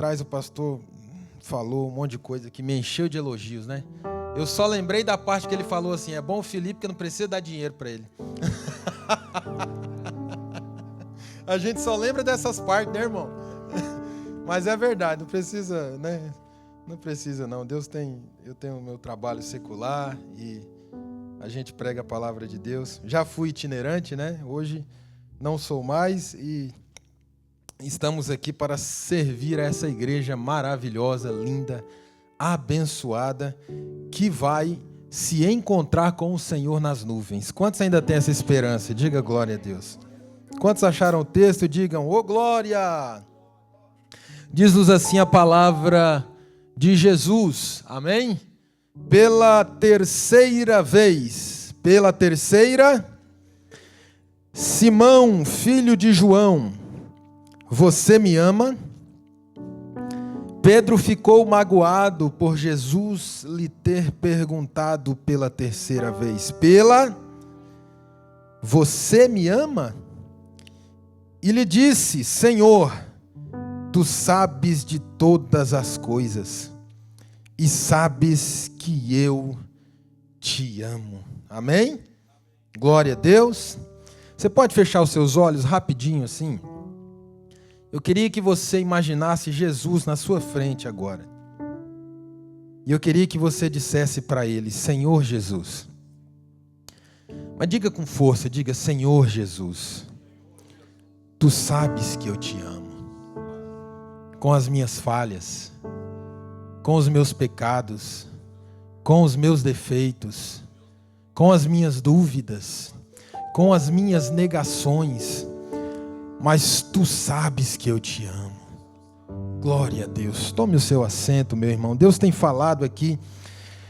atrás o pastor falou um monte de coisa que me encheu de elogios, né? Eu só lembrei da parte que ele falou assim: é bom o Felipe que não precisa dar dinheiro para ele. A gente só lembra dessas partes, né, irmão? Mas é verdade, não precisa, né? Não precisa não. Eu tenho o meu trabalho secular e a gente prega a palavra de Deus. Já fui itinerante, né? Hoje não sou mais e estamos aqui para servir a essa igreja maravilhosa, linda, abençoada, que vai se encontrar com o Senhor nas nuvens. Quantos ainda têm essa esperança? Diga glória a Deus. Quantos acharam o texto? Digam, ô glória! Diz-nos assim a palavra de Jesus, amém? Pela terceira vez, Simão, filho de João, você me ama? Pedro ficou magoado por Jesus lhe ter perguntado pela terceira vez: você me ama? E lhe disse: Senhor, tu sabes de todas as coisas e sabes que eu te amo. Amém? Glória a Deus. Você pode fechar os seus olhos rapidinho assim? Eu queria que você imaginasse Jesus na sua frente agora. E eu queria que você dissesse para ele: Senhor Jesus. Mas diga com força, diga: Senhor Jesus, tu sabes que eu te amo. Com as minhas falhas, com os meus pecados, com os meus defeitos, com as minhas dúvidas, com as minhas negações, mas tu sabes que eu te amo. Glória a Deus. Tome o seu assento, meu irmão. Deus tem falado aqui,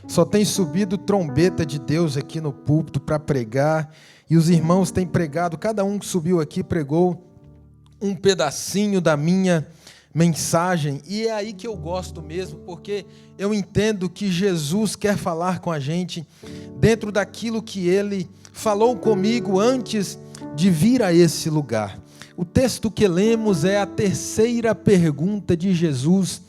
só tem subido trombeta de Deus aqui no púlpito para pregar, e os irmãos têm pregado, cada um que subiu aqui pregou um pedacinho da minha mensagem, e é aí que eu gosto mesmo, porque eu entendo que Jesus quer falar com a gente dentro daquilo que Ele falou comigo antes de vir a esse lugar. O texto que lemos é a terceira pergunta de Jesus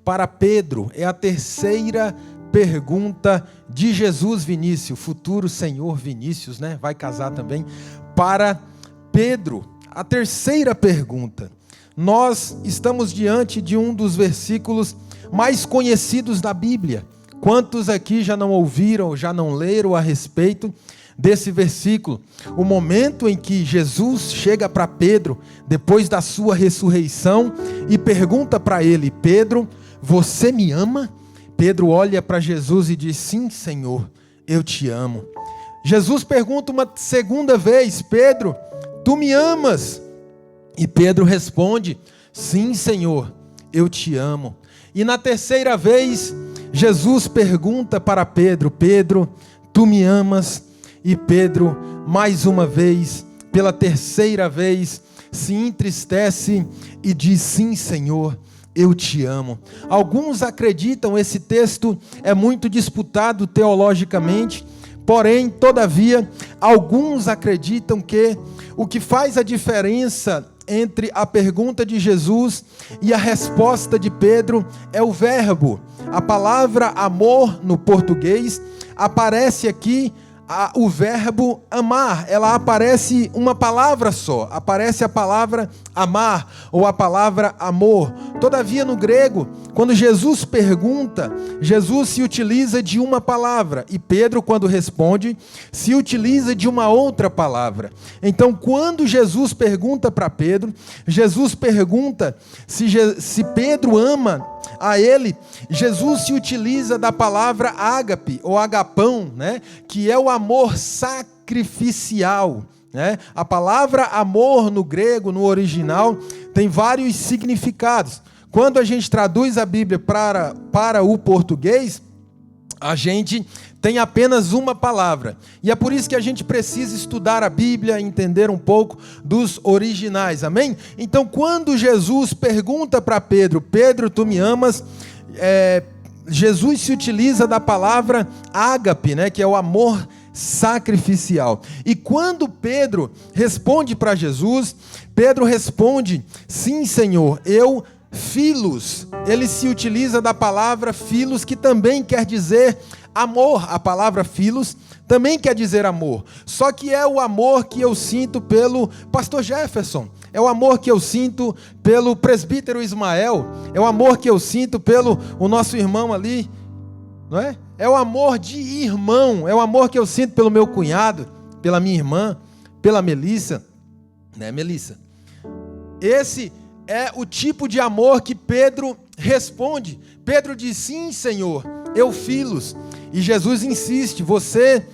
para Pedro, é a terceira pergunta de Jesus Vinícius, futuro Senhor Vinícius, né? Vai casar também, para Pedro. A terceira pergunta. Nós estamos diante de um dos versículos mais conhecidos da Bíblia. Quantos aqui já não ouviram, já não leram a respeito desse versículo? O momento em que Jesus chega para Pedro, depois da sua ressurreição, e pergunta para ele: Pedro, você me ama? Pedro olha para Jesus e diz: sim, Senhor, eu te amo. Jesus pergunta uma segunda vez: Pedro, tu me amas? E Pedro responde: sim, Senhor, eu te amo. E na terceira vez, Jesus pergunta para Pedro: Pedro, tu me amas? E Pedro, mais uma vez, pela terceira vez, se entristece e diz: sim, Senhor, eu te amo. Alguns acreditam, esse texto é muito disputado teologicamente, porém, todavia, alguns acreditam que o que faz a diferença entre a pergunta de Jesus e a resposta de Pedro é o verbo. A palavra amor no português aparece aqui o verbo amar, ela aparece uma palavra só, aparece a palavra amar ou a palavra amor. Todavia, no grego, quando Jesus pergunta, Jesus se utiliza de uma palavra, e Pedro, quando responde, se utiliza de uma outra palavra. Então, quando Jesus pergunta para Pedro, Jesus pergunta se Pedro ama a ele, Jesus se utiliza da palavra ágape ou agapão, né? Que é o amor sacrificial, né? A palavra amor no grego, no original, tem vários significados. Quando a gente traduz a Bíblia para o português, a gente tem apenas uma palavra. E é por isso que a gente precisa estudar a Bíblia, entender um pouco dos originais, amém? Então, quando Jesus pergunta para Pedro: Pedro, tu me amas? Jesus se utiliza da palavra ágape, né? Que é o amor sacrificial. E quando Pedro responde para Jesus, Pedro responde: sim, Senhor, eu Filos, ele se utiliza da palavra filos, que também quer dizer amor. A palavra filos também quer dizer amor. Só que é o amor que eu sinto pelo pastor Jefferson. É o amor que eu sinto pelo presbítero Ismael. É o amor que eu sinto pelo o nosso irmão ali, não é? É o amor de irmão. É o amor que eu sinto pelo meu cunhado, pela minha irmã, pela Melissa, né, Melissa? Esse é o tipo de amor que Pedro responde. Pedro diz: sim, Senhor, eu filos. E Jesus insiste: você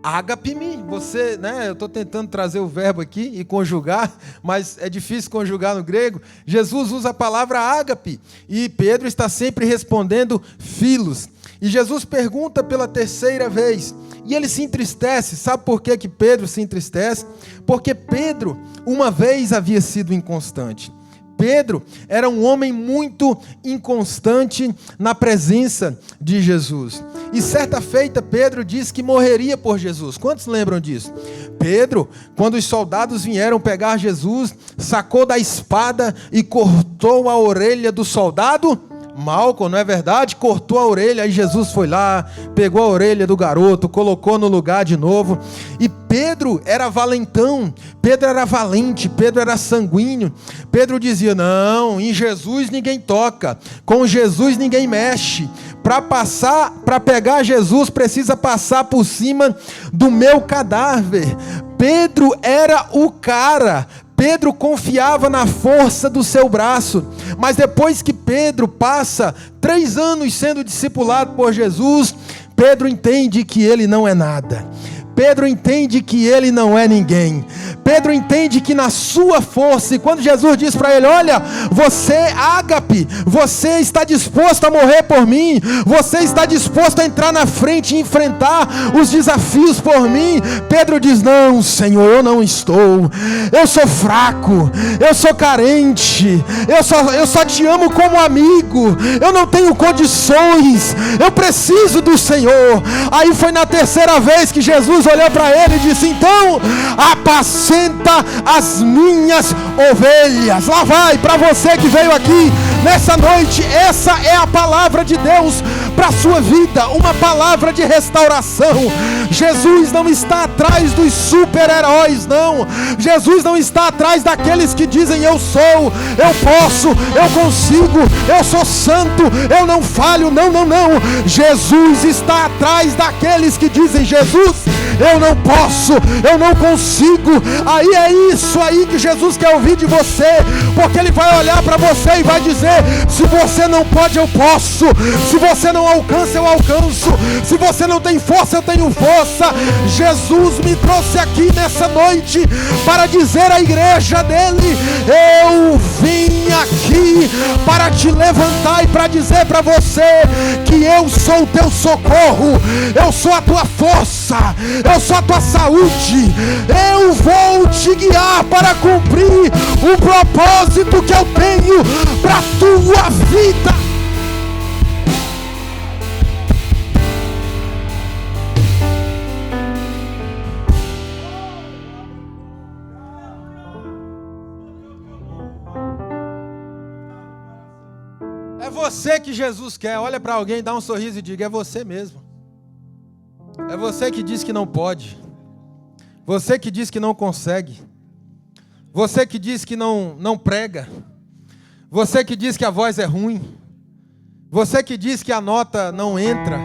ágape-me. Você, né? Eu estou tentando trazer o verbo aqui e conjugar, mas é difícil conjugar no grego. Jesus usa a palavra ágape e Pedro está sempre respondendo filos. E Jesus pergunta pela terceira vez, e ele se entristece. Sabe por que Pedro se entristece? Porque Pedro uma vez havia sido inconstante. Pedro era um homem muito inconstante na presença de Jesus. E certa feita Pedro disse que morreria por Jesus. Quantos lembram disso? Pedro, quando os soldados vieram pegar Jesus, sacou da espada e cortou a orelha do soldado Malco, não é verdade? Cortou a orelha, aí Jesus foi lá, pegou a orelha do garoto, colocou no lugar de novo. E Pedro era valentão, Pedro era valente, Pedro era sanguíneo. Pedro dizia: não, em Jesus ninguém toca, com Jesus ninguém mexe. Para pegar Jesus precisa passar por cima do meu cadáver. Pedro era o cara. Pedro confiava na força do seu braço, mas depois que Pedro passa 3 anos sendo discipulado por Jesus, Pedro entende que ele não é nada. Pedro entende que ele não é ninguém. Pedro entende que na sua força, e quando Jesus diz para ele: olha, você, ágape, você está disposto a morrer por mim, você está disposto a entrar na frente e enfrentar os desafios por mim, Pedro diz: não, Senhor, eu não estou, eu sou fraco, eu sou carente, eu só te amo como amigo, eu não tenho condições, eu preciso do Senhor. Aí foi na terceira vez que Jesus olhou para ele e disse: então, apacenta as minhas ovelhas. Lá vai, para você que veio aqui nessa noite, essa é a palavra de Deus para a sua vida, uma palavra de restauração. Jesus não está atrás dos super-heróis, não. Jesus não está atrás daqueles que dizem: eu sou, eu posso, eu consigo, eu sou santo, eu não falho. Não, não, não. Jesus está atrás daqueles que dizem: Jesus, eu não posso, eu não consigo. Aí é isso aí que Jesus quer ouvir de você, porque Ele vai olhar para você e vai dizer: se você não pode, eu posso. Se você não alcança, eu alcanço. Se você não tem força, eu tenho força. Jesus me trouxe aqui nessa noite para dizer à igreja dele: eu vim aqui para te levantar e para dizer para você que eu sou o teu socorro, eu sou a tua força, eu sou a tua saúde. Eu vou te guiar para cumprir o propósito que eu tenho para a tua vida. É você que Jesus quer. Olha para alguém, dá um sorriso e diga: é você mesmo. É você que diz que não pode. Você que diz que não consegue. Você que diz que não prega. Você que diz que a voz é ruim. Você que diz que a nota não entra.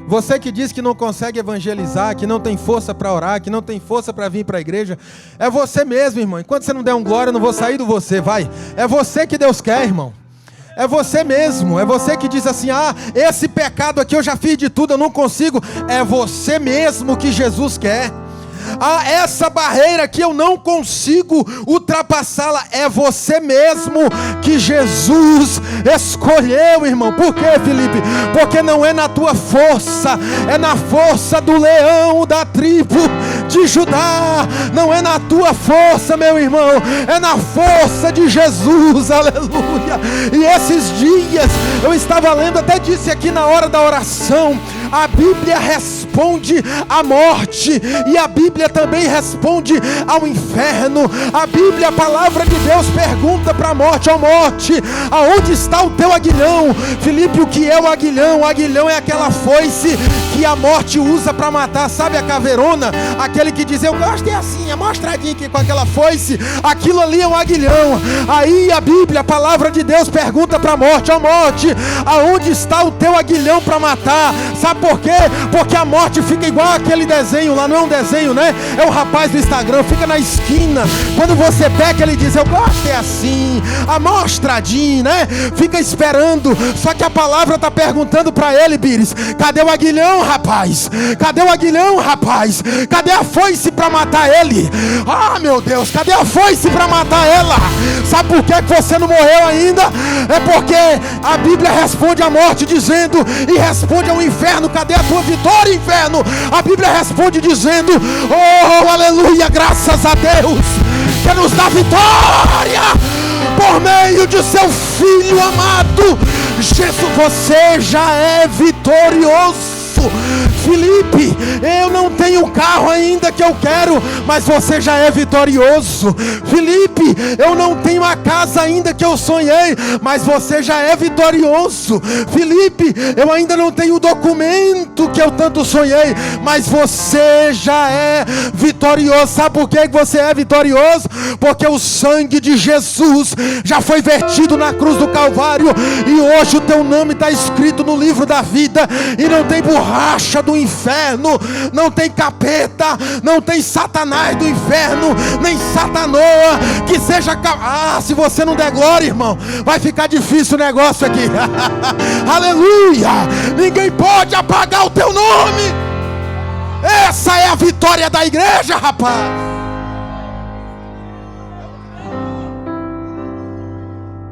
Você que diz que não consegue evangelizar, que não tem força para orar, que não tem força para vir para a igreja. É você mesmo, irmão. Enquanto você não der um glória, eu não vou sair do você, vai. É você que Deus quer, irmão. É você mesmo, é você que diz assim: ah, esse pecado aqui eu já fiz de tudo, eu não consigo. É você mesmo que Jesus quer. Ah, essa barreira que eu não consigo ultrapassá-la, é você mesmo que Jesus escolheu, irmão. Por quê, Felipe? Porque não é na tua força, é na força do leão da tribo de Judá. Não é na tua força, meu irmão, é na força de Jesus, aleluia. E esses dias eu estava lendo, até disse aqui na hora da oração, a Bíblia responde responde à morte, e a Bíblia também responde ao inferno. A Bíblia, a palavra de Deus, pergunta para a morte: ó morte, aonde está o teu aguilhão? Filipe, o que é o aguilhão? O aguilhão é aquela foice que a morte usa para matar. Sabe a caveirona? Aquele que diz: eu gosto é assim, é mostradinho aqui com aquela foice. Aquilo ali é um aguilhão. Aí a Bíblia, a palavra de Deus, pergunta para a morte: ó morte, aonde está o teu aguilhão para matar? Sabe por quê? Porque a morte fica igual aquele desenho lá, não é um desenho, né? É um rapaz do Instagram, fica na esquina. Quando você pega, ele diz: eu gosto é assim, amostradinho, né? Fica esperando. Só que a palavra está perguntando para ele, Bires: cadê o aguilhão, rapaz? Cadê o aguilhão, rapaz? Cadê a foice para matar ele? Ah, meu Deus, cadê a foice para matar ela? Sabe por que você não morreu ainda? É porque a Bíblia responde à morte dizendo, e responde ao inferno: cadê a tua vitória, inferno? A Bíblia responde dizendo: oh, aleluia, graças a Deus, que nos dá vitória por meio de seu Filho amado Jesus. Você já é vitorioso. Filipe, eu não tenho o carro ainda que eu quero, mas você já é vitorioso. Filipe, eu não tenho a casa ainda que eu sonhei, mas você já é vitorioso. Filipe, eu ainda não tenho o documento que eu tanto sonhei, mas você já é vitorioso. Sabe por que você é vitorioso? Porque o sangue de Jesus já foi vertido na cruz do Calvário, e hoje o teu nome está escrito no livro da vida, e não tem borracha do inferno, não tem capeta, não tem Satanás do inferno, nem Satanoa que seja se você não der glória, irmão, vai ficar difícil o negócio aqui. Aleluia! Ninguém pode apagar o teu nome. Essa é a vitória da igreja, rapaz.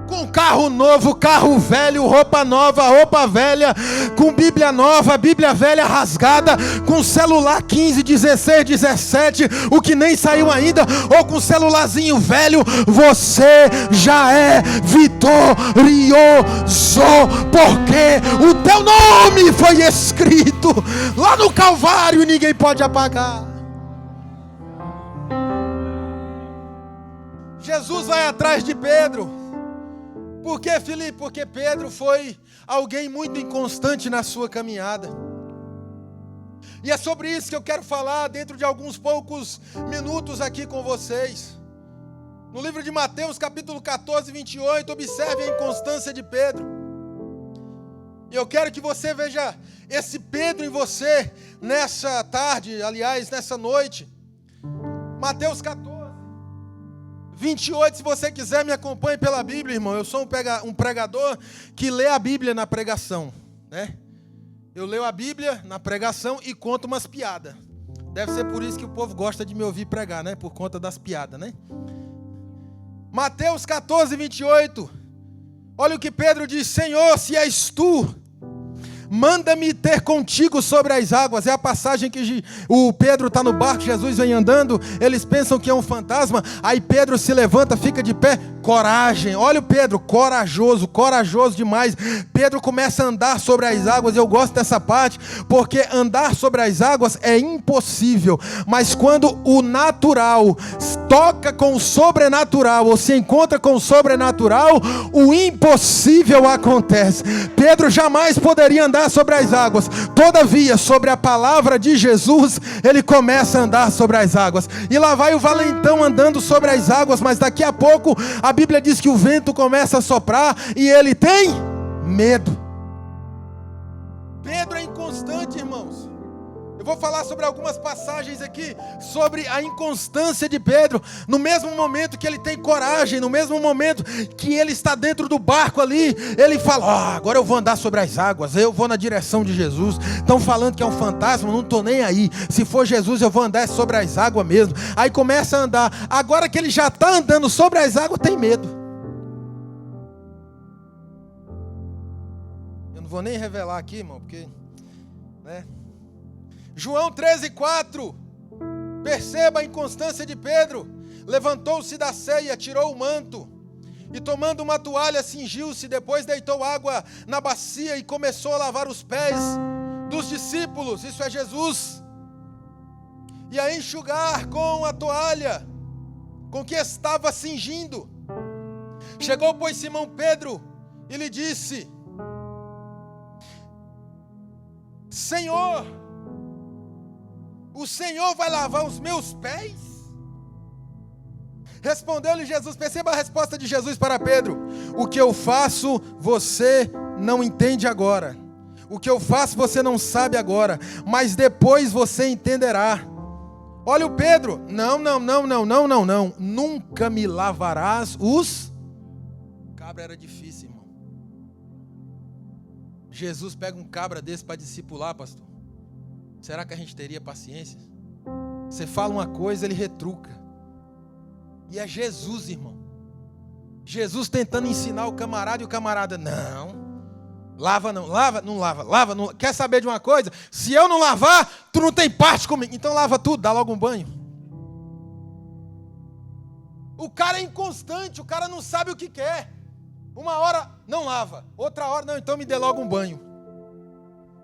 Com carro novo, carro velho, roupa nova, roupa velha, com Bíblia nova, Bíblia velha rasgada, com celular 15, 16, 17, o que nem saiu ainda, ou com celularzinho velho, você já é vitorioso, porque o teu nome foi escrito lá no Calvário e ninguém pode apagar. Jesus vai atrás de Pedro. Por que, Filipe? Porque Pedro foi alguém muito inconstante na sua caminhada. E é sobre isso que eu quero falar dentro de alguns poucos minutos aqui com vocês. No livro de Mateus, capítulo 14, 28, observe a inconstância de Pedro. E eu quero que você veja esse Pedro em você nessa tarde, aliás, nessa noite. Mateus 14. 28, se você quiser, me acompanhe pela Bíblia, irmão. Eu sou um pregador que lê a Bíblia na pregação, né? Eu leio a Bíblia na pregação e conto umas piadas. Deve ser por isso que o povo gosta de me ouvir pregar, né? Por conta das piadas, né? Mateus 14, 28. Olha o que Pedro diz: Senhor, se és tu, manda-me ter contigo sobre as águas. É a passagem que o Pedro está no barco, Jesus vem andando, eles pensam que é um fantasma, aí Pedro se levanta, fica de pé, coragem. Olha o Pedro, corajoso demais. Pedro começa a andar sobre as águas. Eu gosto dessa parte, porque andar sobre as águas é impossível, mas quando o natural toca com o sobrenatural, ou se encontra com o sobrenatural, o impossível acontece. Pedro jamais poderia andar sobre as águas, todavia, sobre a palavra de Jesus, ele começa a andar sobre as águas, e lá vai o valentão andando sobre as águas, mas daqui a pouco, a Bíblia diz que o vento começa a soprar, e ele tem medo. Pedro é inconstante, irmãos. Eu vou falar sobre algumas passagens aqui, sobre a inconstância de Pedro. No mesmo momento que ele tem coragem, no mesmo momento que ele está dentro do barco ali, ele fala: agora eu vou andar sobre as águas, eu vou na direção de Jesus. Estão falando que é um fantasma, não estou nem aí. Se for Jesus, eu vou andar sobre as águas mesmo. Aí começa a andar. Agora que ele já está andando sobre as águas, tem medo. Eu não vou nem revelar aqui, irmão, porque, né? João 13:4. Perceba a inconstância de Pedro. Levantou-se da ceia, tirou o manto e, tomando uma toalha, cingiu-se. Depois deitou água na bacia e começou a lavar os pés dos discípulos, isso é Jesus, e a enxugar com a toalha com que estava cingindo. Chegou, pois, Simão Pedro e lhe disse: Senhor, o Senhor vai lavar os meus pés? Respondeu-lhe Jesus, perceba a resposta de Jesus para Pedro: o que eu faço você não entende agora, o que eu faço você não sabe agora, mas depois você entenderá. Olha o Pedro: não, nunca me lavarás os... Cabra era difícil, irmão. Jesus pega um cabra desse para discipular, pastor. Será que a gente teria paciência? Você fala uma coisa, ele retruca. E é Jesus, irmão. Jesus tentando ensinar o camarada, e o camarada: não, lava não, lava, não lava, lava, não. Quer saber de uma coisa? Se eu não lavar, tu não tem parte comigo. Então lava tudo, dá logo um banho. O cara é inconstante, o cara não sabe o que quer. Uma hora não lava, outra hora não, então me dê logo um banho.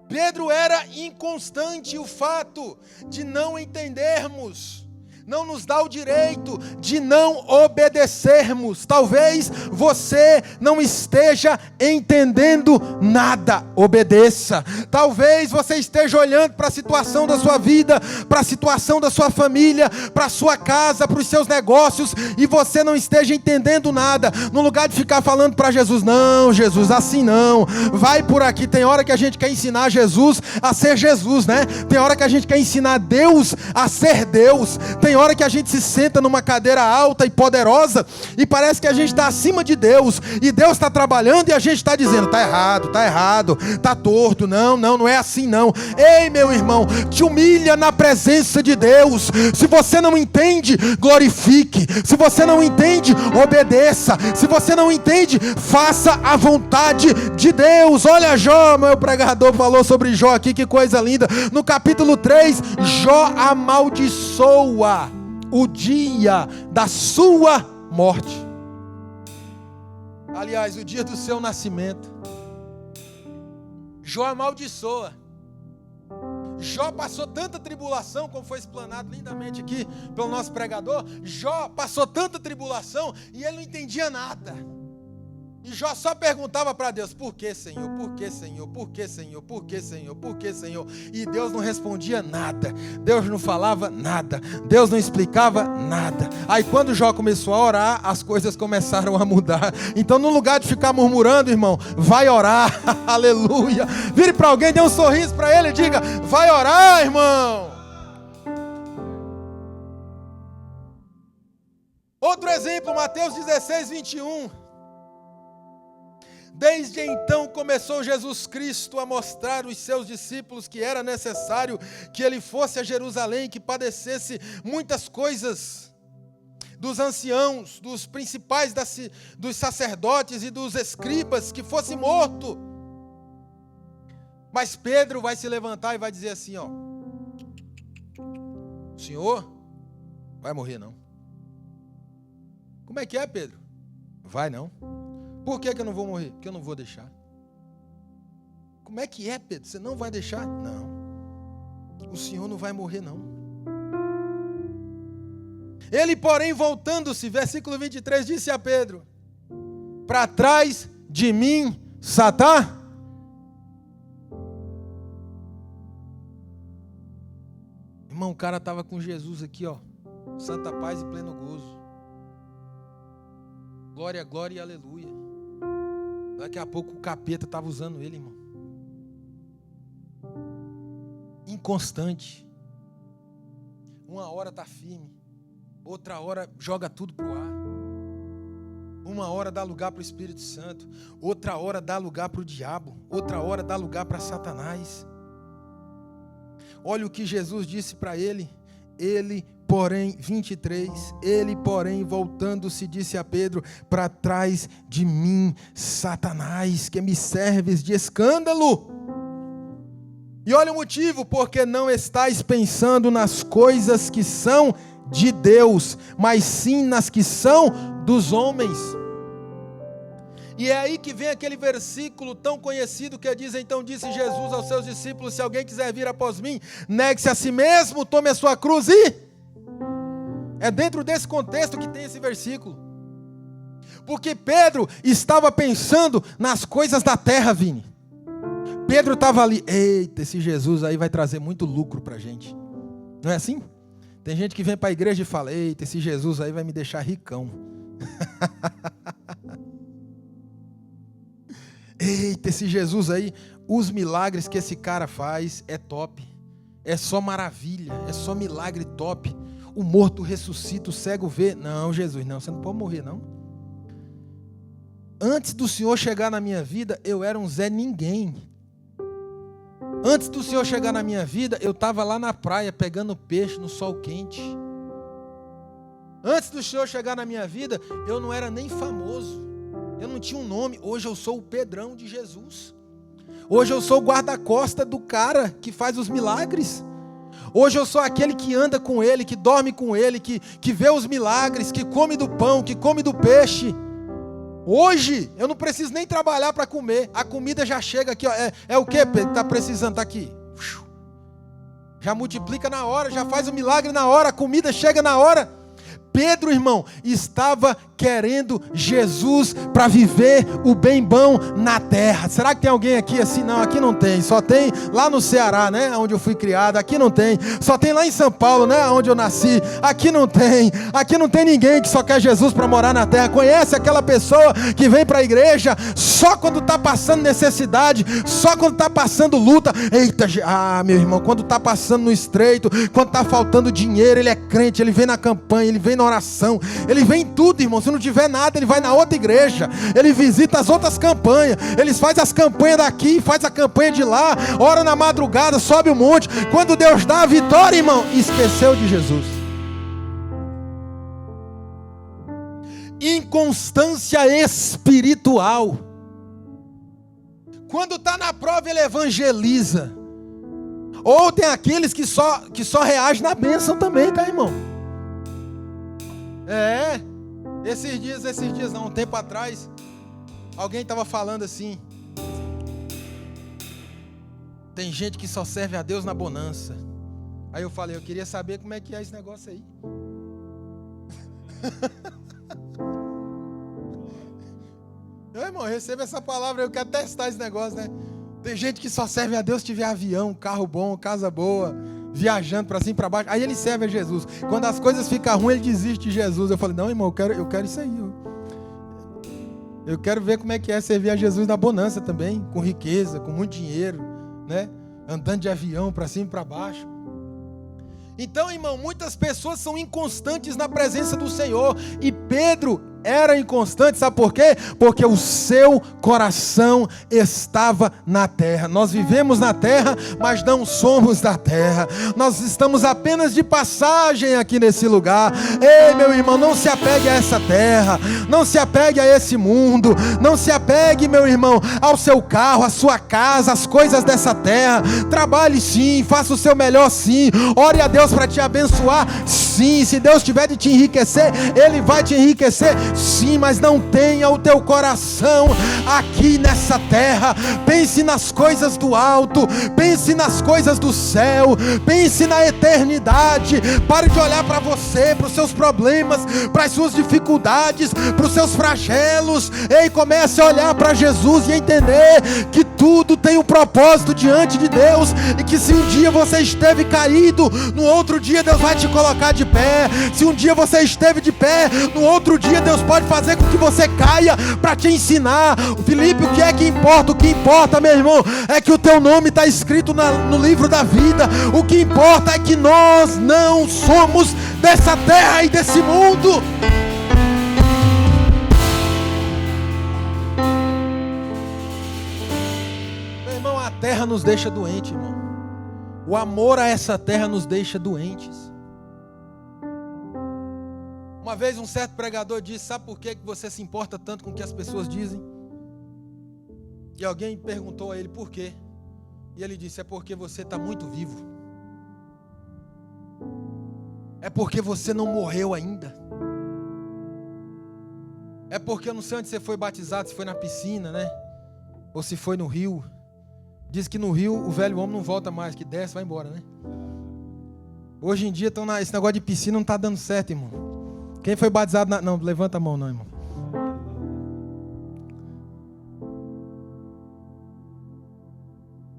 Pedro era inconstante. O fato de não entendermos não nos dá o direito de não obedecermos. Talvez você não esteja entendendo nada, obedeça. Talvez você esteja olhando para a situação da sua vida, para a situação da sua família, para a sua casa, para os seus negócios, e você não esteja entendendo nada. No lugar de ficar falando para Jesus: não, Jesus, assim não, vai por aqui. Tem hora que a gente quer ensinar Jesus a ser Jesus, né? Tem hora que a gente quer ensinar Deus a ser Deus. Tem hora que a gente se senta numa cadeira alta e poderosa e parece que a gente está acima de Deus, e Deus está trabalhando e a gente está dizendo: está errado, está torto, não é assim não. Ei, meu irmão, te humilha na presença de Deus. Se você não entende, glorifique. Se você não entende, obedeça. Se você não entende, faça a vontade de Deus. Olha Jó, meu pregador falou sobre Jó aqui, que coisa linda. No capítulo 3, Jó amaldiçoa o dia da sua morte. Aliás, o dia do seu nascimento. Jó amaldiçoa. Jó passou tanta tribulação, como foi explanado lindamente aqui pelo nosso pregador. Jó passou tanta tribulação e ele não entendia nada. E Jó só perguntava para Deus: por que, Senhor? Por que, Senhor? Por que, Senhor? Por que, Senhor? Por que, Senhor? E Deus não respondia nada. Deus não falava nada. Deus não explicava nada. Aí quando Jó começou a orar, as coisas começaram a mudar. Então, no lugar de ficar murmurando, irmão, vai orar. Aleluia. Vire para alguém, dê um sorriso para ele e diga: vai orar, irmão. Outro exemplo, Mateus 16, 21. Desde então começou Jesus Cristo a mostrar aos seus discípulos que era necessário que ele fosse a Jerusalém, que padecesse muitas coisas dos anciãos, dos principais, dos sacerdotes e dos escribas, que fosse morto. Mas Pedro vai se levantar e vai dizer assim: ó, o Senhor vai morrer não. Como é que é, Pedro? Vai não. Por que eu não vou morrer? Porque eu não vou deixar. Como é que é, Pedro? Você não vai deixar? Não. O Senhor não vai morrer, não. Ele, porém, voltando-se, versículo 23, disse a Pedro: para trás de mim, Satanás. Irmão, o cara estava com Jesus aqui, ó, santa paz e pleno gozo. Glória, glória e aleluia. Daqui a pouco o capeta estava usando ele, irmão. Inconstante. Uma hora está firme, outra hora joga tudo para o ar. Uma hora dá lugar para o Espírito Santo, outra hora dá lugar para o diabo, outra hora dá lugar para Satanás. Olha o que Jesus disse para ele. Ele, porém, 23, ele, porém, voltando-se, disse a Pedro: para trás de mim, Satanás, que me serves de escândalo. E olha o motivo: porque não estais pensando nas coisas que são de Deus, mas sim nas que são dos homens. E é aí que vem aquele versículo tão conhecido que diz: então disse Jesus aos seus discípulos, se alguém quiser vir após mim, negue-se a si mesmo, tome a sua cruz e... É dentro desse contexto que tem esse versículo. Porque Pedro estava pensando nas coisas da terra, Vini. Pedro estava ali, eita, esse Jesus aí vai trazer muito lucro para a gente. Não é assim? Tem gente que vem para a igreja e fala, eita, esse Jesus aí vai me deixar ricão. Eita, esse Jesus aí, os milagres que esse cara faz é top. É só maravilha, é só milagre top. O morto ressuscita, o cego vê. Não, Jesus, não, você não pode morrer, não. Antes do Senhor chegar na minha vida, eu era um Zé Ninguém. Antes do Senhor chegar na minha vida, eu estava lá na praia pegando peixe no sol quente. Antes do Senhor chegar na minha vida, eu não era nem famoso. Eu não tinha um nome. Hoje eu sou o Pedrão de Jesus. Hoje eu sou o guarda-costa do cara que faz os milagres. Hoje eu sou aquele que anda com ele, que dorme com ele, que vê os milagres, que come do pão, que come do peixe. Hoje eu não preciso nem trabalhar para comer. A comida já chega aqui, ó. É o que, Pedro? Está precisando? Está aqui. Já multiplica na hora, já faz o milagre na hora, a comida chega na hora. Pedro, irmão, estava querendo Jesus para viver o bem bom na terra. Será que tem alguém aqui assim? Não, aqui não tem. Só tem lá no Ceará, né? Onde eu fui criado. Aqui não tem. Só tem lá em São Paulo, né? Onde eu nasci. Aqui não tem. Aqui não tem ninguém que só quer Jesus para morar na terra. Conhece aquela pessoa que vem para a igreja só quando está passando necessidade, só quando está passando luta. Eita, meu irmão, quando está passando no estreito, quando está faltando dinheiro, ele é crente, ele vem na campanha, ele vem na oração, ele vem em tudo, irmão. Se não tiver nada, ele vai na outra igreja, ele visita as outras campanhas, eles fazem as campanhas daqui, faz a campanha de lá, ora na madrugada, sobe o monte. Quando Deus dá a vitória, irmão, esqueceu de Jesus. Inconstância espiritual. Quando está na prova, ele evangeliza. Ou tem aqueles que só reagem na bênção também, tá, irmão? Esses dias não, um tempo atrás, alguém estava falando assim, tem gente que só serve a Deus na bonança. Aí eu falei, eu queria saber como é que é esse negócio aí. Irmão, receba essa palavra, eu quero testar esse negócio, né? Tem gente que só serve a Deus se tiver avião, carro bom, casa boa, viajando para cima e para baixo. Aí ele serve a Jesus. Quando as coisas ficam ruins, ele desiste de Jesus. Eu falei, não, irmão, eu quero isso aí. Eu quero ver como é que é servir a Jesus na bonança também, com riqueza, com muito dinheiro, né? Andando de avião para cima e para baixo. Então, irmão, muitas pessoas são inconstantes na presença do Senhor. E Pedro era inconstante, sabe por quê? Porque o seu coração estava na terra. Nós vivemos na terra, mas não somos da terra. Nós estamos apenas de passagem aqui nesse lugar. Ei, meu irmão, não se apegue a essa terra, não se apegue a esse mundo, não se apegue, meu irmão, ao seu carro, à sua casa, às coisas dessa terra. Trabalhe sim, faça o seu melhor sim, ore a Deus para te abençoar sim. Se Deus tiver de te enriquecer, Ele vai te enriquecer sim, mas não tenha o teu coração aqui nessa terra. Pense nas coisas do alto, pense nas coisas do céu, pense na eternidade. Pare de olhar para você, para os seus problemas, para as suas dificuldades, para os seus flagelos. Ei, comece a olhar para Jesus e entender que tudo tem um propósito diante de Deus, e que se um dia você esteve caído, no outro dia Deus vai te colocar de pé. Se um dia você esteve de pé, no outro dia Deus pode fazer com que você caia para te ensinar. Filipe, o que é que importa? O que importa, meu irmão, é que o teu nome está escrito no livro da vida. O que importa é que nós não somos dessa terra e desse mundo. Meu irmão, a terra nos deixa doente, irmão. O amor a essa terra nos deixa doentes. Uma vez um certo pregador disse, sabe por que você se importa tanto com o que as pessoas dizem? E alguém perguntou a ele por quê? E ele disse, é porque você está muito vivo. É porque você não morreu ainda. É porque eu não sei onde você foi batizado, se foi na piscina, né? Ou se foi no rio. Diz que no rio o velho homem não volta mais, que desce e vai embora, né? Hoje em dia esse negócio de piscina não está dando certo, irmão. Quem foi batizado Não, levanta a mão não, irmão.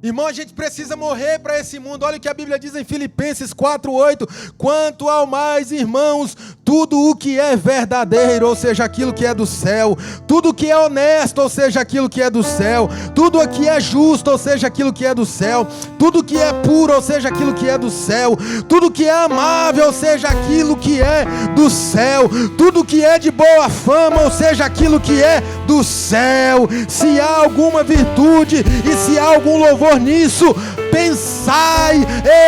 Irmão, a gente precisa morrer para esse mundo. Olha o que a Bíblia diz em Filipenses 4:8. Quanto ao mais, irmãos, tudo o que é verdadeiro, ou seja, aquilo que é do céu, tudo o que é honesto, ou seja, aquilo que é do céu, tudo o que é justo, ou seja, aquilo que é do céu, tudo o que é puro, ou seja, aquilo que é do céu, tudo o que é amável, ou seja, aquilo que é do céu, tudo o que é de boa fama, ou seja, aquilo que é do céu. Se há alguma virtude e se há algum louvor nisso, pensai.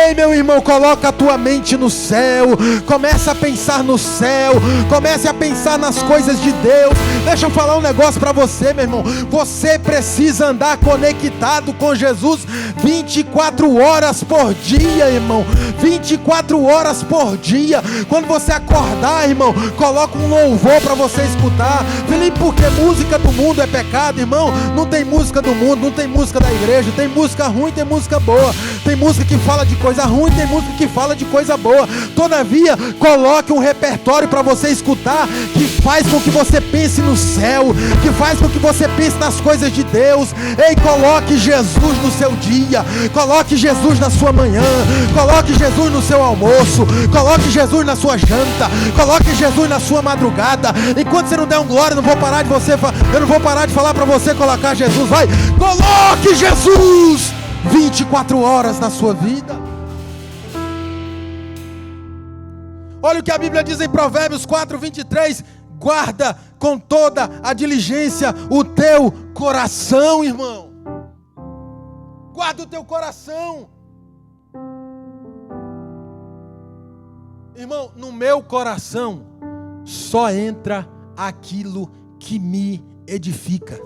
Ei, meu irmão, coloca a tua mente no céu, começa a pensar no céu, comece a pensar nas coisas de Deus. Deixa eu falar um negócio para você, meu irmão. Você precisa andar conectado com Jesus 24 horas por dia, irmão. 24 horas por dia. Quando você acordar, irmão, coloca um louvor para você escutar. Felipe, porque música do mundo é pecado, irmão? Não tem música do mundo, não tem música da igreja. Tem música ruim, tem música boa. Tem música que fala de coisa ruim, tem música que fala de coisa boa. Todavia, coloque um repertório para você escutar, que faz com que você pense no céu, que faz com que você pense nas coisas de Deus. Ei, coloque Jesus no seu dia, coloque Jesus na sua manhã, coloque Jesus no seu almoço, coloque Jesus na sua janta, coloque Jesus na sua madrugada. Enquanto você não der um glória, eu não vou parar de falar para você colocar Jesus. Vai, coloque Jesus 24 horas na sua vida. Olha o que a Bíblia diz em Provérbios 4:23. Guarda com toda a diligência o teu coração, irmão. Guarda o teu coração. Irmão, no meu coração só entra aquilo que me edifica.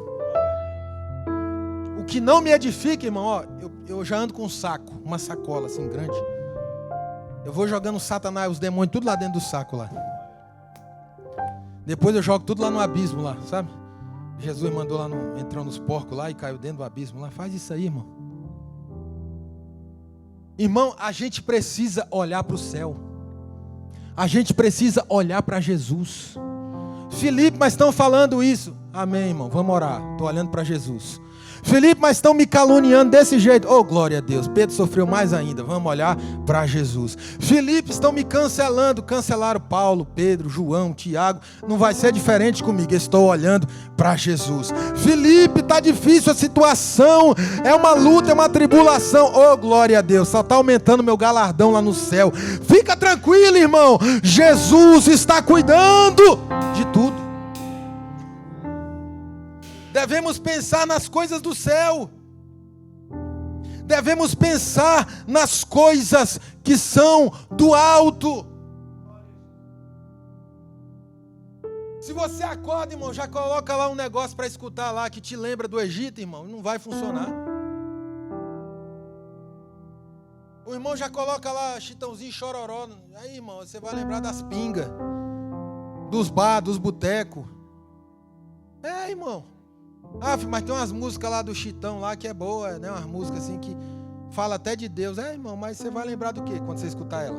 O que não me edifica, irmão, ó, eu já ando com um saco, uma sacola assim grande. Eu vou jogando Satanás, os demônios, tudo lá dentro do saco lá. Depois eu jogo tudo lá no abismo lá, sabe? Jesus mandou lá, entrou nos porcos lá e caiu dentro do abismo lá. Faz isso aí, irmão. Irmão, a gente precisa olhar para o céu. A gente precisa olhar para Jesus. Felipe, mas estão falando isso. Amém, irmão, vamos orar. Estou olhando para Jesus. Felipe, mas estão me caluniando desse jeito. Oh, glória a Deus. Pedro sofreu mais ainda. Vamos olhar para Jesus. Felipe, estão me cancelando. Cancelaram Paulo, Pedro, João, Tiago. Não vai ser diferente comigo. Estou olhando para Jesus. Felipe, está difícil a situação. É uma luta, é uma tribulação. Oh, glória a Deus. Só está aumentando meu galardão lá no céu. Fica tranquilo, irmão. Jesus está cuidando de tudo. Devemos pensar nas coisas do céu. Devemos pensar nas coisas que são do alto. Se você acorda, irmão, já coloca lá um negócio para escutar lá que te lembra do Egito, irmão, não vai funcionar. O irmão já coloca lá Chitãozinho, Chororó. Aí, irmão, você vai lembrar das pingas, dos bar, dos botecos. É, irmão. Ah, mas tem umas músicas lá do Chitão lá que é boa, né? Umas músicas assim que fala até de Deus. É, irmão, mas você vai lembrar do quê quando você escutar ela?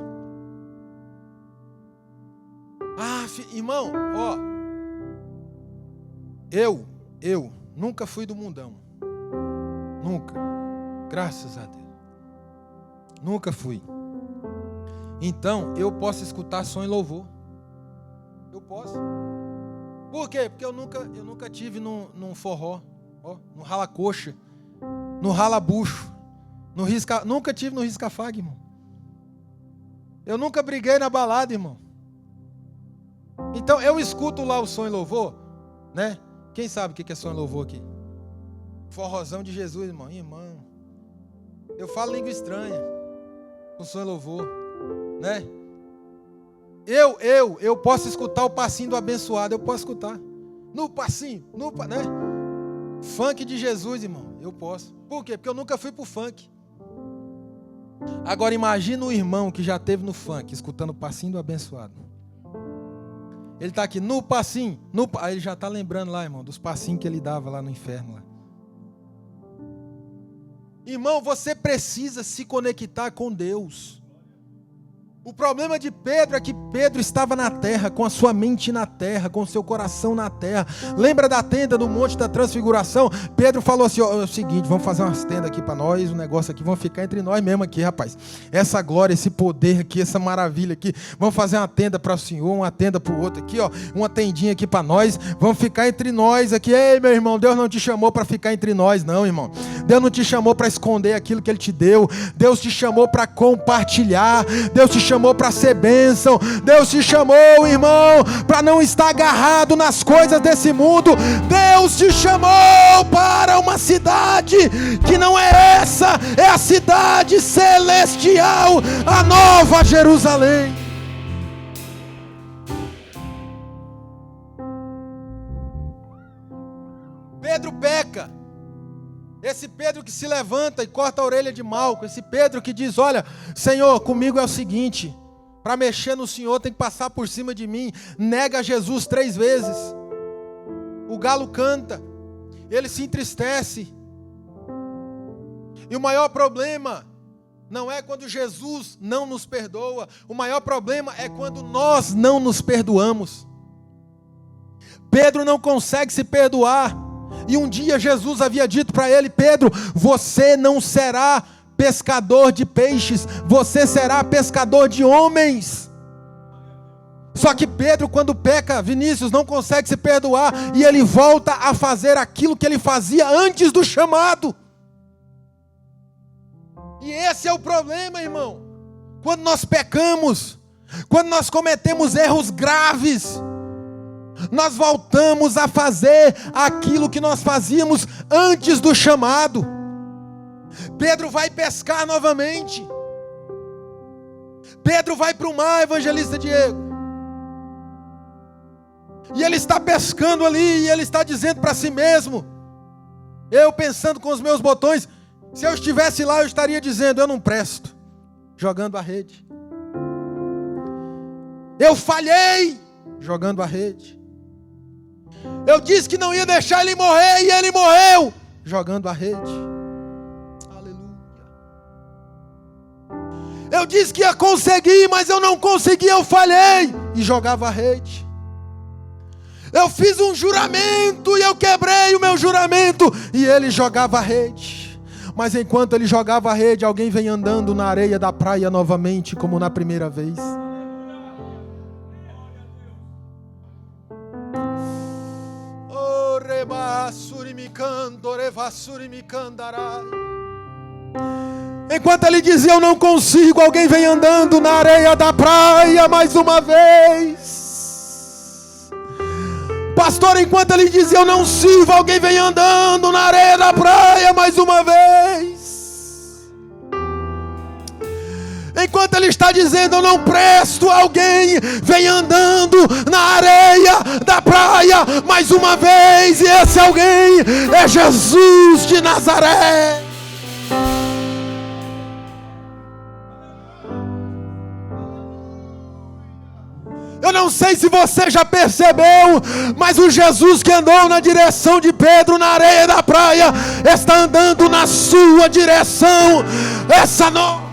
Ah, irmão, ó. Eu nunca fui do mundão. Nunca. Graças a Deus. Nunca fui. Então, eu posso escutar som e louvor. Eu posso. Por quê? Porque eu nunca tive num forró, ó, no rala-coxa, no rala-bucho, nunca tive no risca-faga, irmão. Eu nunca briguei na balada, irmão. Então eu escuto lá o som e louvor, né? Quem sabe o que é som e louvor aqui? Forrozão de Jesus, irmão. Irmão, eu falo língua estranha com som e louvor, né? Eu posso escutar o passinho do abençoado, eu posso escutar. No passinho, né? Funk de Jesus, irmão, eu posso. Por quê? Porque eu nunca fui pro funk. Agora imagina o irmão que já esteve no funk, escutando o passinho do abençoado. Ele está aqui, no passinho. Aí ele já está lembrando lá, irmão, dos passinhos que ele dava lá no inferno. Lá. Irmão, você precisa se conectar com Deus. O problema de Pedro é que Pedro estava na terra, com a sua mente na terra, com o seu coração na terra. Lembra da tenda do Monte da Transfiguração? Pedro falou assim, ó, é o seguinte, vamos fazer umas tendas aqui para nós, um negócio aqui, vamos ficar entre nós mesmo aqui, rapaz. Essa glória, esse poder aqui, essa maravilha aqui, vamos fazer uma tenda para o Senhor, uma tenda para o outro aqui, ó, uma tendinha aqui para nós, vamos ficar entre nós aqui. Ei, meu irmão, Deus não te chamou para ficar entre nós, não, irmão. Deus não te chamou para esconder aquilo que Ele te deu. Deus te chamou para compartilhar. Deus te chamou para ser bênção. Deus te chamou, irmão, para não estar agarrado nas coisas desse mundo. Deus te chamou para uma cidade que não é essa, é a cidade celestial, a Nova Jerusalém. Pedro peca. Esse Pedro que se levanta e corta a orelha de Malco. Esse Pedro que diz, olha, Senhor, comigo é o seguinte, para mexer no Senhor tem que passar por cima de mim. Nega Jesus 3 vezes. O galo canta. Ele se entristece. E o maior problema não é quando Jesus não nos perdoa. O maior problema é quando nós não nos perdoamos. Pedro não consegue se perdoar. E um dia Jesus havia dito para ele, Pedro, você não será pescador de peixes, você será pescador de homens. Só que Pedro, quando peca, Vinícius, não consegue se perdoar, e ele volta a fazer aquilo que ele fazia antes do chamado. E esse é o problema, irmão. Quando nós pecamos, quando nós cometemos erros graves, nós voltamos a fazer aquilo que nós fazíamos antes do chamado. Pedro vai pescar novamente. Pedro vai para o mar, evangelista Diego. E ele está pescando ali, e ele está dizendo para si mesmo, eu pensando com os meus botões, se eu estivesse lá eu estaria dizendo, eu não presto, jogando a rede. Eu falhei, jogando a rede. Eu disse que não ia deixar ele morrer e ele morreu, jogando a rede. Aleluia. Eu disse que ia conseguir, mas eu não consegui, eu falhei e jogava a rede. Eu fiz um juramento e eu quebrei o meu juramento e ele jogava a rede. Mas enquanto ele jogava a rede, alguém vem andando na areia da praia novamente, como na primeira vez. Enquanto ele dizia, eu não consigo, alguém vem andando na areia da praia mais uma vez. Pastor, enquanto ele dizia, eu não sirvo, alguém vem andando na areia da praia mais uma vez. Enquanto ele está dizendo, eu não presto, alguém vem andando na areia da praia mais uma vez. E esse alguém é Jesus de Nazaré. Eu não sei se você já percebeu, mas o Jesus que andou na direção de Pedro na areia da praia está andando na sua direção essa noite.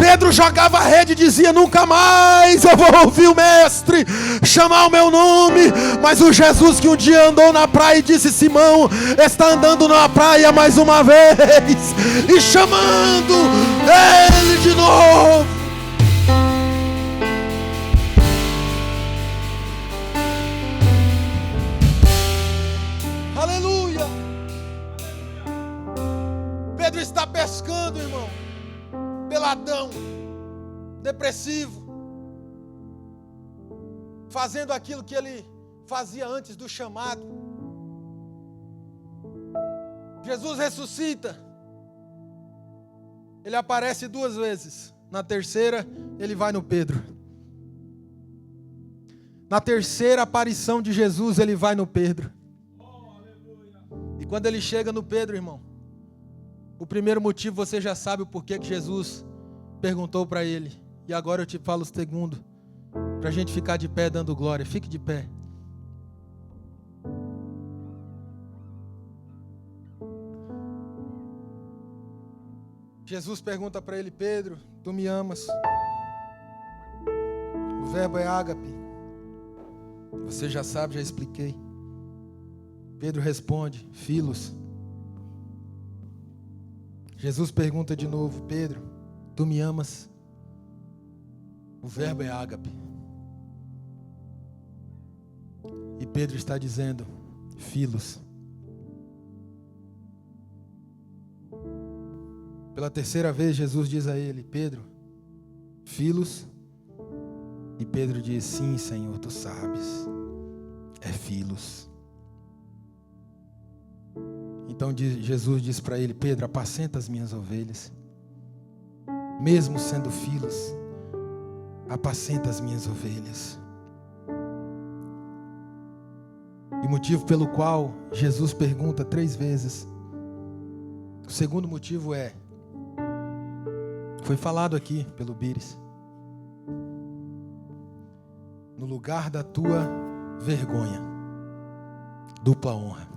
Pedro jogava a rede e dizia, nunca mais eu vou ouvir o mestre chamar o meu nome. Mas o Jesus que um dia andou na praia e disse, Simão, está andando na praia mais uma vez e chamando ele de novo. Aleluia. Pedro está pescando, irmão, peladão, depressivo, fazendo aquilo que ele fazia antes do chamado, Jesus ressuscita. Ele aparece 2 vezes. Na terceira, ele vai no Pedro. Na terceira aparição de Jesus, ele vai no Pedro. E quando ele chega no Pedro, irmão, o primeiro motivo você já sabe o porquê que Jesus perguntou para ele. E agora eu te falo o segundo, para a gente ficar de pé dando glória. Fique de pé. Jesus pergunta para ele: Pedro, tu me amas? O verbo é ágape. Você já sabe, já expliquei. Pedro responde: Filos. Jesus pergunta de novo: Pedro, tu me amas? O verbo é ágape. E Pedro está dizendo: Filos. Pela terceira vez, Jesus diz a ele: Pedro, Filos? E Pedro diz: sim, Senhor, tu sabes, é Filos. Então Jesus diz para ele: Pedro, apacenta as minhas ovelhas. Mesmo sendo Filos, apacenta as minhas ovelhas. E o motivo pelo qual Jesus pergunta 3 vezes, o segundo motivo foi falado aqui pelo Bires. No lugar da tua vergonha, dupla honra.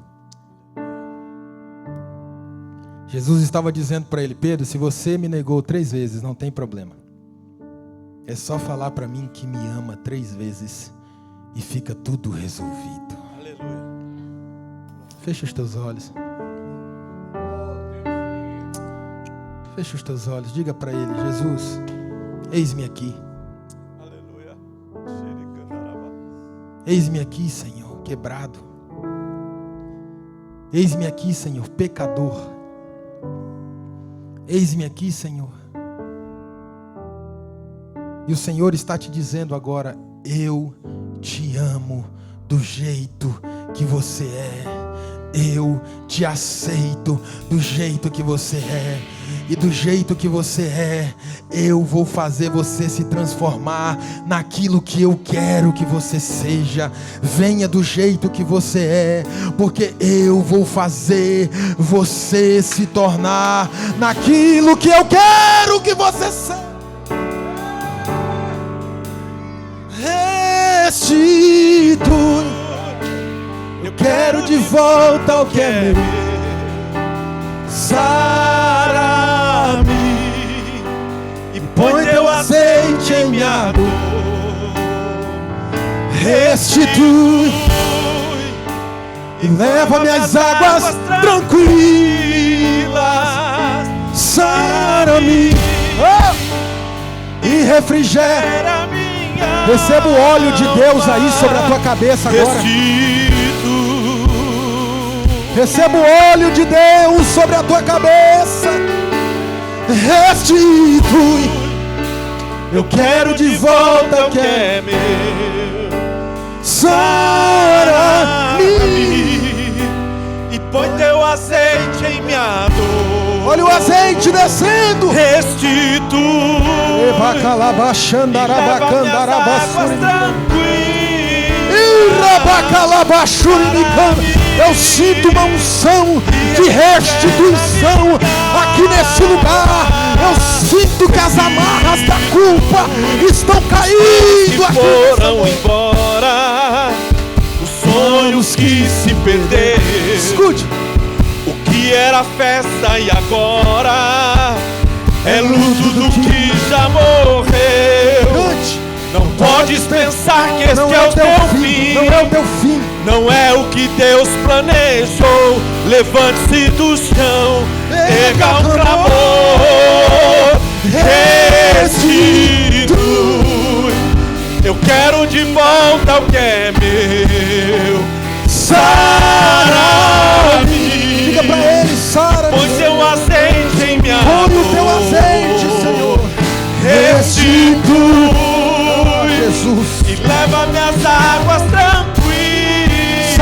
Jesus estava dizendo para ele: Pedro, se você me negou 3 vezes, não tem problema. É só falar para mim que me ama 3 vezes e fica tudo resolvido. Aleluia. Fecha os teus olhos. Fecha os teus olhos, diga para ele: Jesus, eis-me aqui. Aleluia. Eis-me aqui, Senhor, quebrado. Eis-me aqui, Senhor, pecador. Eis-me aqui, Senhor. E o Senhor está te dizendo agora: eu te amo do jeito que você é. Eu te aceito do jeito que você é. E do jeito que você é, eu vou fazer você se transformar naquilo que eu quero que você seja. Venha do jeito que você é, porque eu vou fazer você se tornar naquilo que eu quero que você seja. Restitui, eu quero de volta o que é meu. Sara-me e põe teu azeite em minha dor. Restitui e leva-me às águas tranquilas. Sara-me e refrigera. Receba o óleo de Deus aí sobre a tua cabeça agora. Receba o óleo de Deus sobre a tua cabeça. Restitui, eu quero de volta o que é meu. Sara-me e põe teu azeite em minha dor. Olha o azeite descendo. Restitui e leva minhas águas tranquilas. Eu sinto uma unção de restituição aqui nesse lugar. Eu sinto que as amarras da culpa estão caindo aqui. Foram embora os sonhos que se perderam. Escute. O que era festa e agora é luto do que já morreu. Cante. Não podes pensar que este é o teu fim. Não é o teu fim. Não é o que Deus planejou. Levante-se do chão, erga um clamor. Restitui, eu quero de volta o que é meu. Sara-me, diga pra ele: Sara-me. põe teu azeite em minha dor. Põe o teu azeite, Senhor. Restitui, Jesus, e leva-me às águas tranquilas.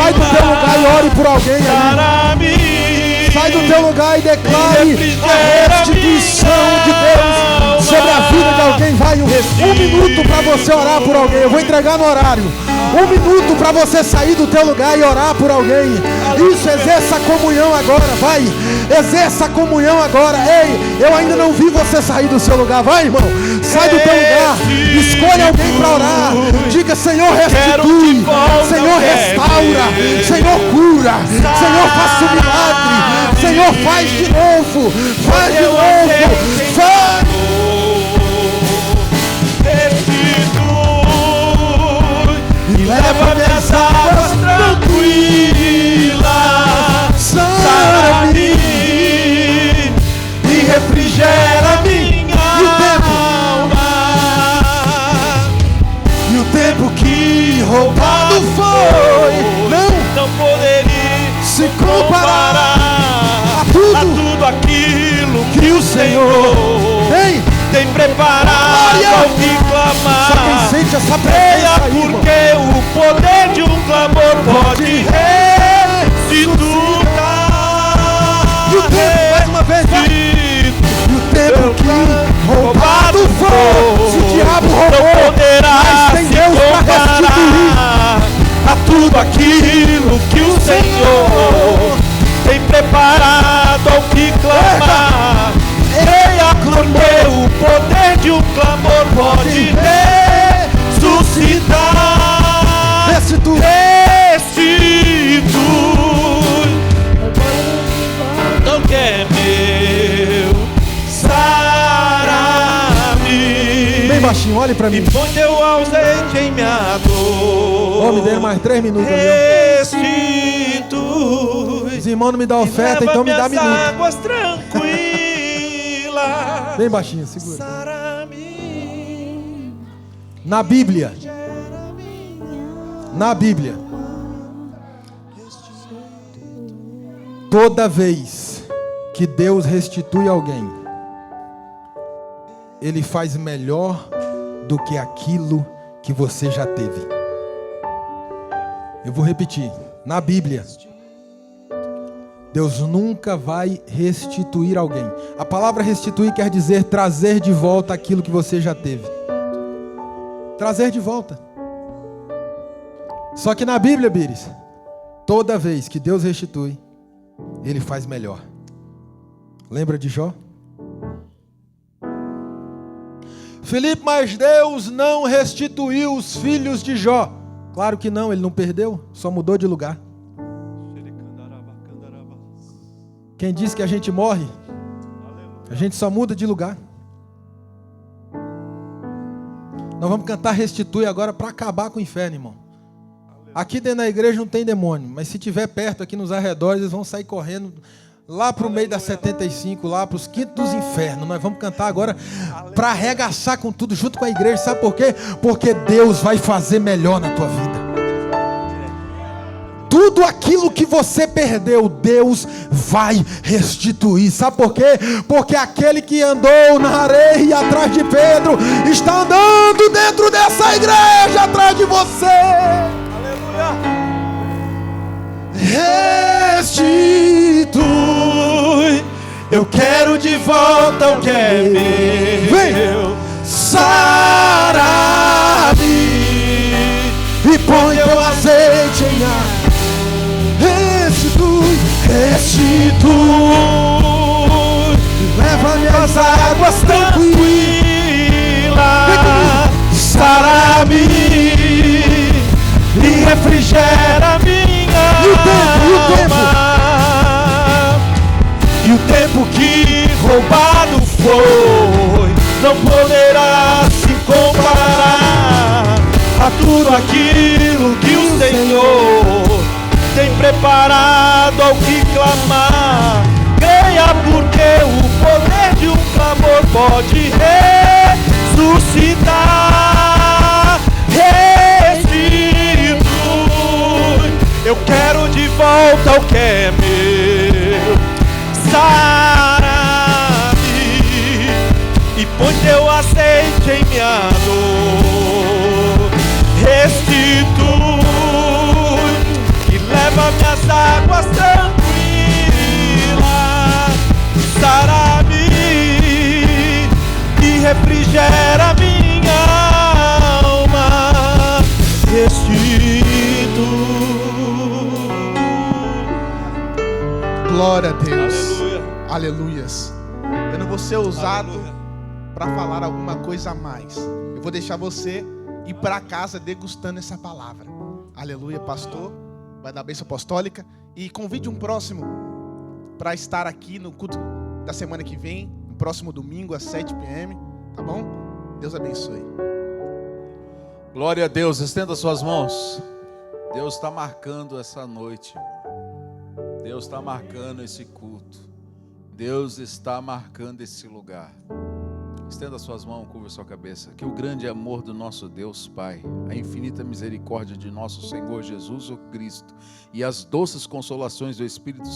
sai do teu lugar e ore por alguém aí. Sai do teu lugar e declare a restituição de Deus sobre a vida de alguém. Vai, um minuto para você orar por alguém. Eu vou entregar no horário. 1 minuto para você sair do teu lugar e orar por alguém. Isso, exerça a comunhão agora. Vai, exerça a comunhão agora. Ei, eu ainda não vi você sair do seu lugar. Vai, irmão, sai do teu lugar. Escolha alguém para orar. Diga: Senhor, restitui. Senhor, restaura. Senhor, cura. Senhor, faça um milagre. Senhor, faz de novo. Faz de novo. Faz. E leva-me às águas tranquilas, sara-me e refrigera minha alma. E o tempo que roubado foi não poderia se comparar a tudo aquilo que o Senhor tem preparado ao que clamar. Só quem sente essa presença aí, porque o poder de um clamor pode restituir. E o tempo, mais uma vez, e o tempo que roubado foi, se o diabo roubou, mas tem Deus para restituir a tudo aquilo que o Senhor tem preparado ao que clamar. Porque o poder de um clamor pode ressuscitar. Restitui. Não quer meu, sara-me. Bem baixinho, olhe pra mim. E põe teu ausente em minha dor. Oh, me dê mais 3 minutos. Restitui. Os irmãos não me dão oferta, então me dá minuto. Águas tranquilas. Bem baixinho, segura. Na Bíblia, toda vez que Deus restitui alguém, Ele faz melhor do que aquilo que você já teve. Eu vou repetir. Na Bíblia, Deus nunca vai restituir alguém. A palavra restituir quer dizer trazer de volta aquilo que você já teve. Trazer de volta. Só que na Bíblia, Bires, toda vez que Deus restitui, Ele faz melhor. Lembra de Jó? Felipe, mas Deus não restituiu os filhos de Jó. Claro que não, ele não perdeu, só mudou de lugar. Quem diz que a gente morre, a gente só muda de lugar. Nós vamos cantar Restitui agora para acabar com o inferno, irmão. Aqui dentro da igreja não tem demônio, mas se tiver perto aqui nos arredores, eles vão sair correndo lá para o meio da 75, lá para os quintos dos infernos. Nós vamos cantar agora para arregaçar com tudo junto com a igreja. Sabe por quê? Porque Deus vai fazer melhor na tua vida. Tudo aquilo que você perdeu, Deus vai restituir. Sabe por quê? Porque aquele que andou na areia atrás de Pedro está andando dentro dessa igreja atrás de você. Aleluia. Restitui. Eu quero de volta o que é meu. Sara-me e põe teu azeite em água. Restitui, leva-me às águas tranquilas, sara-me e refrigera minha alma. E o tempo que roubado foi não poderá se comparar a tudo aquilo que o Senhor tem preparado ao que clamar. Creia, porque o poder de um clamor pode ressuscitar. Restitui. Eu quero de volta o que é meu. Sara-me e põe teu azeite em minha dor. Restitui. Leva-me às águas tranquilas, gera minha alma, restituo. Glória a Deus. Aleluia. Aleluias. Eu não vou ser ousado para falar alguma coisa a mais. Eu vou deixar você ir para casa degustando essa palavra. Aleluia, pastor. Vai dar bênção apostólica. E convide um próximo para estar aqui no culto da semana que vem, no próximo domingo às 7 p.m. Tá bom? Deus abençoe. Glória a Deus, estenda suas mãos. Deus está marcando essa noite, irmão. Deus está marcando esse culto. Deus está marcando esse lugar. Estenda suas mãos, curva sua cabeça. Que o grande amor do nosso Deus Pai, a infinita misericórdia de nosso Senhor Jesus o Cristo e as doces consolações do Espírito